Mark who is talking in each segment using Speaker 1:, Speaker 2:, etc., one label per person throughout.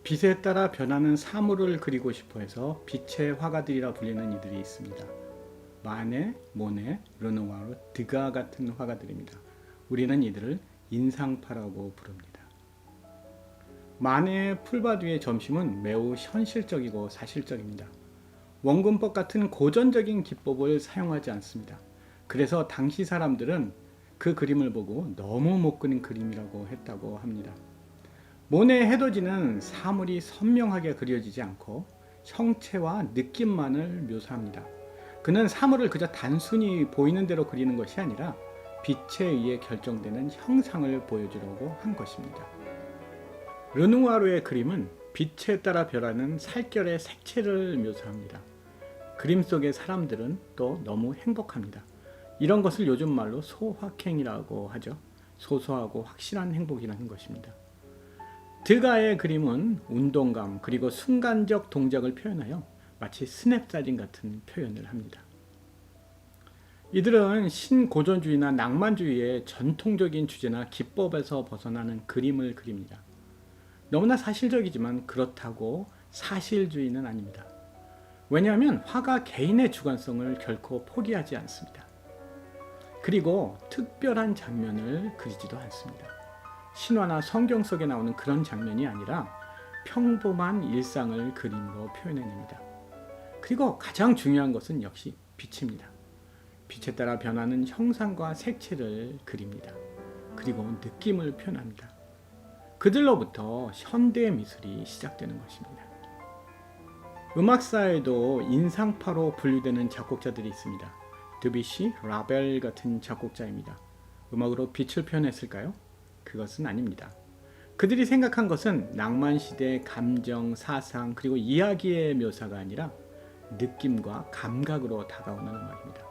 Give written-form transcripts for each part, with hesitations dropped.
Speaker 1: 빛에 따라 변하는 사물을 그리고 싶어 해서 빛의 화가들이라 불리는 이들이 있습니다. 마네, 모네, 르누아르, 드가 같은 화가들입니다. 우리는 이들을 인상파라고 부릅니다. 마네의 풀밭 위의 점심은 매우 현실적이고 사실적입니다. 원근법 같은 고전적인 기법을 사용하지 않습니다. 그래서 당시 사람들은 그 그림을 보고 너무 못 그린 그림이라고 했다고 합니다. 모네의 해돋이는 사물이 선명하게 그려지지 않고 형체와 느낌만을 묘사합니다. 그는 사물을 그저 단순히 보이는 대로 그리는 것이 아니라 빛에 의해 결정되는 형상을 보여주려고 한 것입니다. 르누아르의 그림은 빛에 따라 변하는 살결의 색채를 묘사합니다. 그림 속의 사람들은 또 너무 행복합니다. 이런 것을 요즘 말로 소확행이라고 하죠. 소소하고 확실한 행복이라는 것입니다. 드가의 그림은 운동감 그리고 순간적 동작을 표현하여 마치 스냅사진 같은 표현을 합니다. 이들은 신고전주의나 낭만주의의 전통적인 주제나 기법에서 벗어나는 그림을 그립니다. 너무나 사실적이지만 그렇다고 사실주의는 아닙니다. 왜냐하면 화가 개인의 주관성을 결코 포기하지 않습니다. 그리고 특별한 장면을 그리지도 않습니다. 신화나 성경 속에 나오는 그런 장면이 아니라 평범한 일상을 그림으로 표현해냅니다. 그리고 가장 중요한 것은 역시 빛입니다. 빛에 따라 변하는 형상과 색채를 그립니다. 그리고 느낌을 표현합니다. 그들로부터 현대 미술이 시작되는 것입니다. 음악사에도 인상파로 분류되는 작곡자들이 있습니다. 드뷔시, 라벨 같은 작곡자입니다. 음악으로 빛을 표현했을까요? 그것은 아닙니다. 그들이 생각한 것은 낭만시대의 감정, 사상, 그리고 이야기의 묘사가 아니라 느낌과 감각으로 다가오는 음악입니다.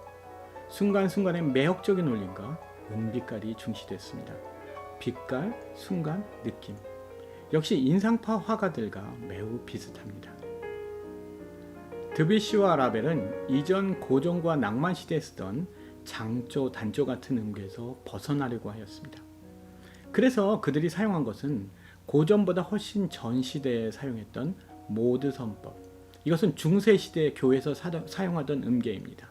Speaker 1: 순간순간의 매혹적인 울림과 은빛깔이 중시됐습니다. 빛깔, 순간, 느낌. 역시 인상파 화가들과 매우 비슷합니다. 드뷔시와 라벨은 이전 고전과 낭만시대에 쓰던 장조, 단조 같은 음계에서 벗어나려고 하였습니다. 그래서 그들이 사용한 것은 고전보다 훨씬 전 시대에 사용했던 모드 선법. 이것은 중세시대 교회에서 사용하던 음계입니다.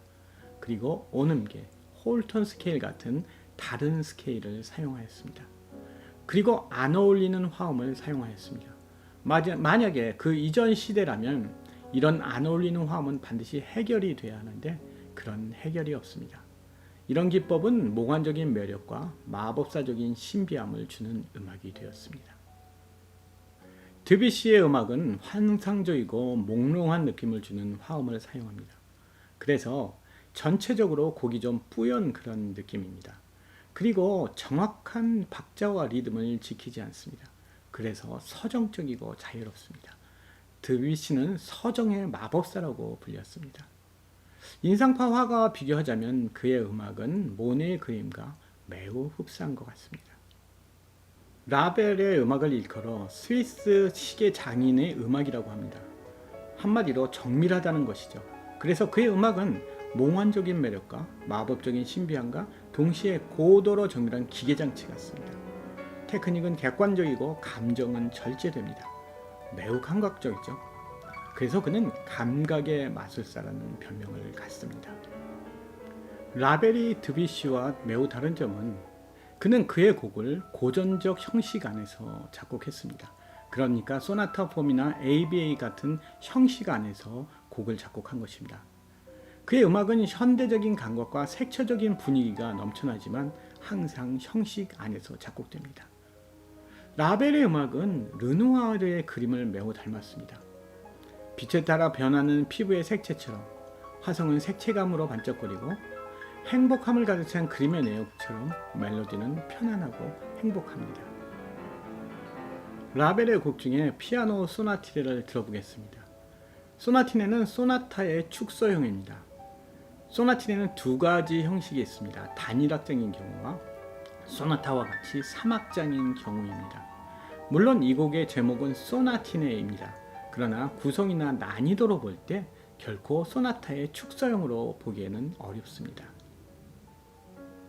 Speaker 1: 그리고 온음계, 홀턴 스케일 같은 다른 스케일을 사용하였습니다. 그리고 안 어울리는 화음을 사용하였습니다. 만약에 그 이전 시대라면 이런 안 어울리는 화음은 반드시 해결이 돼야 하는데 그런 해결이 없습니다. 이런 기법은 몽환적인 매력과 마법사적인 신비함을 주는 음악이 되었습니다. 드뷔시의 음악은 환상적이고 몽롱한 느낌을 주는 화음을 사용합니다. 그래서 전체적으로 곡이 좀 뿌연 그런 느낌입니다. 그리고 정확한 박자와 리듬을 지키지 않습니다. 그래서 서정적이고 자유롭습니다. 드뷔시는 서정의 마법사라고 불렸습니다. 인상파 화가와 비교하자면 그의 음악은 모네의 그림과 매우 흡사한 것 같습니다. 라벨의 음악을 일컬어 스위스 시계 장인의 음악이라고 합니다. 한마디로 정밀하다는 것이죠. 그래서 그의 음악은 몽환적인 매력과 마법적인 신비함과 동시에 고도로 정밀한 기계장치 같습니다. 테크닉은 객관적이고 감정은 절제됩니다. 매우 감각적이죠. 그래서 그는 감각의 마술사라는 별명을 갖습니다. 라벨이 드뷔시와 매우 다른 점은 그는 그의 곡을 고전적 형식 안에서 작곡했습니다. 그러니까 소나타 폼이나 ABA 같은 형식 안에서 곡을 작곡한 것입니다. 그의 음악은 현대적인 감각과 색채적인 분위기가 넘쳐나지만 항상 형식 안에서 작곡됩니다. 라벨의 음악은 르누아르의 그림을 매우 닮았습니다. 빛에 따라 변하는 피부의 색채처럼 화성은 색채감으로 반짝거리고 행복함을 가득 찬 그림의 내용처럼 멜로디는 편안하고 행복합니다. 라벨의 곡 중에 피아노 소나티네를 들어보겠습니다. 소나티네는 소나타의 축소형입니다. 소나티네는 두 가지 형식이 있습니다. 단일악장인 경우와 소나타와 같이 3악장인 경우입니다. 물론 이 곡의 제목은 소나티네입니다. 그러나 구성이나 난이도로 볼 때 결코 소나타의 축소형으로 보기에는 어렵습니다.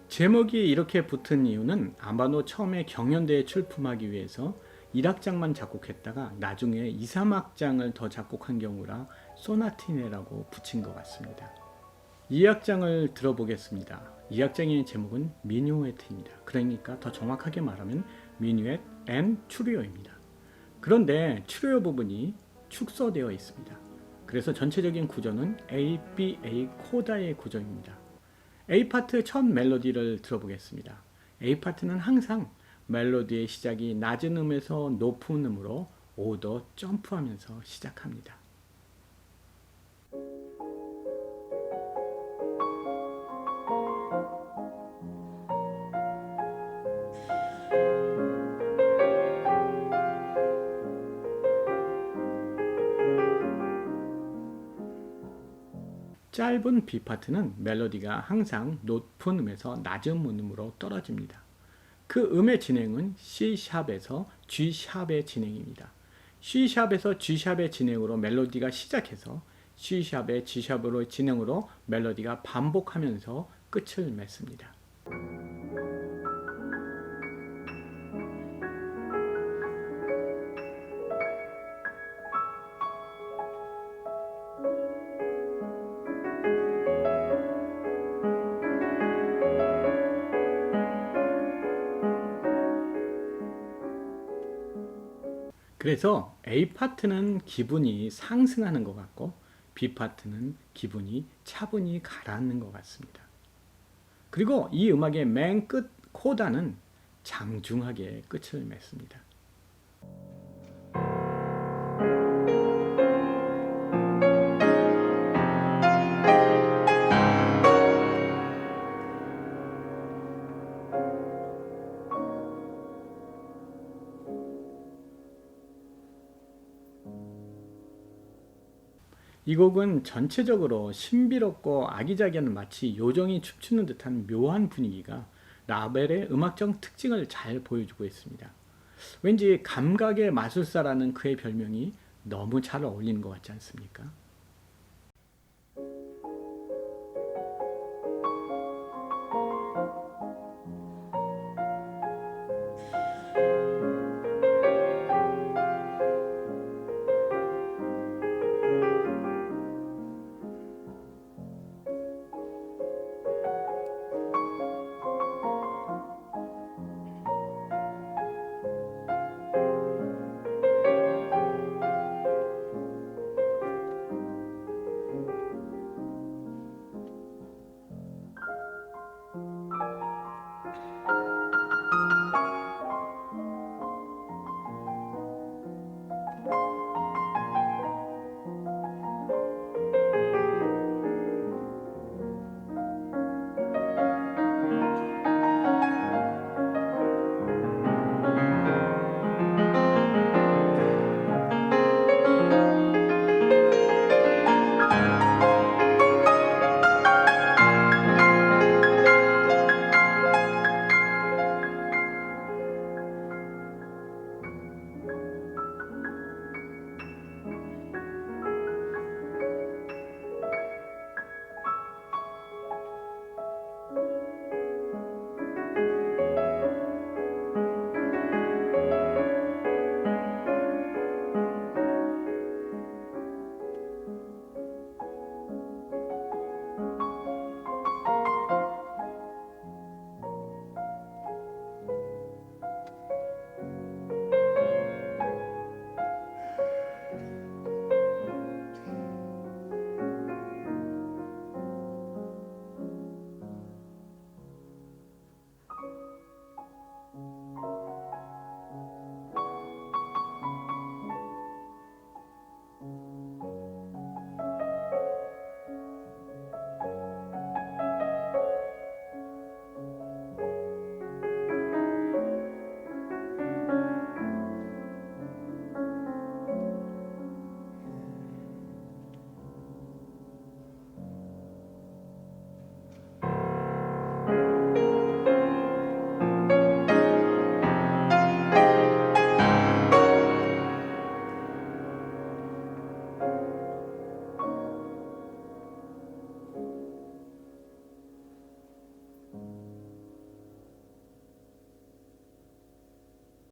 Speaker 1: 제목이 이렇게 붙은 이유는 아마도 처음에 경연대에 출품하기 위해서 1악장만 작곡했다가 나중에 2, 3악장을 더 작곡한 경우라 소나티네라고 붙인 것 같습니다. 2악장을 들어보겠습니다. 2악장의 제목은 미뉴에트입니다. 그러니까 더 정확하게 말하면 미뉴엣 앤 추리오입니다. 그런데 추리오 부분이 축소되어 있습니다. 그래서 전체적인 구조는 A, B, A 코다의 구조입니다. A 파트 첫 멜로디를 들어보겠습니다. A 파트는 항상 멜로디의 시작이 낮은 음에서 높은 음으로 오더 점프하면서 시작합니다. 짧은 B 파트는 멜로디가 항상 높은 음에서 낮은 음으로 떨어집니다. 그 음의 진행은 C샵에서 G샵의 진행입니다. C샵에서 G샵의 진행으로 멜로디가 시작해서 C샵의 G샵으로 진행으로 멜로디가 반복하면서 끝을 맺습니다. 그래서 A 파트는 기분이 상승하는 것 같고 B 파트는 기분이 차분히 가라앉는 것 같습니다. 그리고 이 음악의 맨 끝 코다는 장중하게 끝을 맺습니다. 이 곡은 전체적으로 신비롭고 아기자기한 마치 요정이 춤추는 듯한 묘한 분위기가 라벨의 음악적 특징을 잘 보여주고 있습니다. 왠지 감각의 마술사라는 그의 별명이 너무 잘 어울리는 것 같지 않습니까?